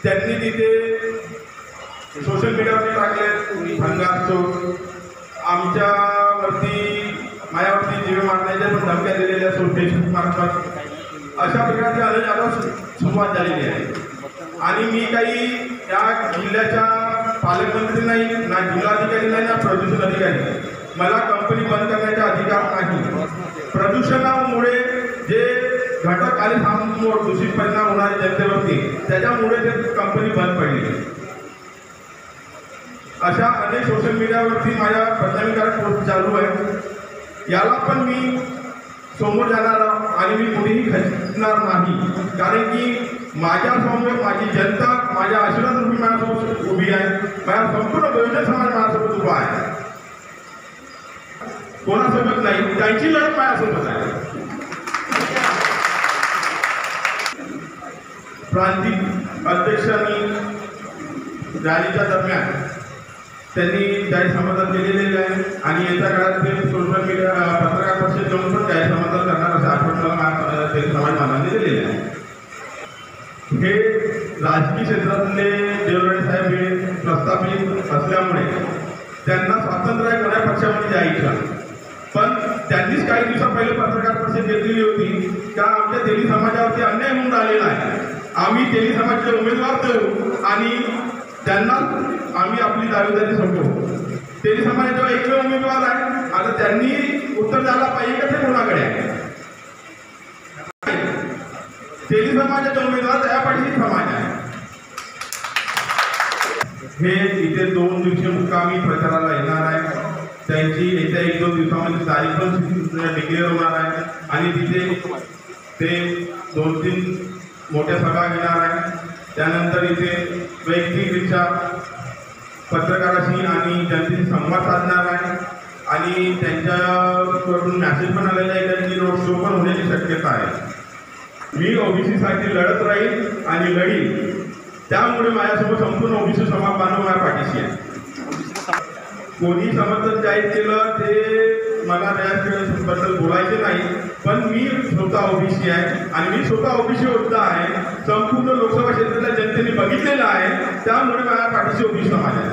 त्यांनी तिथे सोशल मीडियावरती टाकले भंगार चौक आमच्यावरती माझ्यावरती जीव मारण्याच्या पण धमक्या दिलेल्या फेसबुक मार्फत अशा प्रकारचे अनेक आता सुरुवात झालेली आहे। आणि मी काही या जिल्ह्याच्या पालकमंत्री नाही, ना जिल्हाधिकारी नाही, ना प्रदूषण अधिकारी। मला कंपनी बंद करण्याचा अधिकार नाही। प्रदूषणामुळे जे घटक आले थांबून दूषित परिणाम होणारे जनतेवरती त्याच्यामुळे ते कंपनी बंद पडली। अशा अनेक सोशल मीडियावरती माझ्या बदनामीकारक पोस्ट चालू आहे। याला पण मी समोर जाणार आणि मी कुठेही खचणार नाही, कारण की माझ्या समोर माझी जनता माझ्या आशीर्वाद रूपी माझ्यासोबत उभी आहे। माझ्या संपूर्ण बहुजन समाज माझ्यासोबत उभा आहे, कोणासोबत नाही, त्यांची लढत माझ्यासोबत आहे। प्रांतिक अध्यक्षांनी रॅलीच्या दरम्यान त्यांनी जाहीर समाधान केलेले आहे आणि येत्या काळात ते सोशल मीडिया पत्रकार परिषद घेऊन पण जाहीर समाधान करणार असे आश्वासन समाज बांधवांनी दिलेले आहे। हे राजकीय क्षेत्रातले देवराडे साहेब हे प्रस्थापित असल्यामुळे त्यांना स्वातंत्र्य आहे कोणत्या पक्षामध्ये जायचं, पण त्यांनीच काही दिवसा पहिले पत्रकार परिषद घेतलेली होती का आमच्या तेली समाजावरती अन्याय होऊन राहिलेला आहे, आम्ही तेली समाजाचे उमेदवार देऊ आणि त्यांना आम्ही आपली दावेदारी सोडवू। तेली समाजाचा एकमेव उमेदवार आहे, आता त्यांनी उत्तर द्यायला पाहिजे का ते कोणाकडे आहे? तेली समाजाचा उमेदवार त्या पाठीशी समाज आहे। हे इथे 2 दिवसीय मुक्कामी प्रचाराला येणार आहे। त्यांची येत्या 1-2 दिवसामध्ये तारीख पण डिक्लेअर होणार आहे आणि तिथे ते 2-3 मोठ्या सभा घेणार आहे। त्यानंतर इथे वैयक्तिकरित्या पत्रकाराशी आणि जनतेशी संवाद साधणार आहे आणि त्यांच्याकडून मॅसेज पण आलेला आहे की रोड शो पण होण्याची शक्यता आहे। मी ओबीसीसाठी लढत राहील आणि लढील, त्यामुळे माझ्यासोबत संपूर्ण ओबीसी समाज बांधव माझ्या पाठीशी आहे। कोणी समर्थन जाहीर केलं ते मला त्याबद्दल बोलायचे नाही, पण मी स्वतः ओबीसी आहे आणि मी स्वतः ओबीसी योद्धा आहे। संपूर्ण लोकसभा क्षेत्रातल्या जनतेने बघितलेलं आहे, त्यामुळे माझ्या पाठीशी ओबीसी समाज आहे।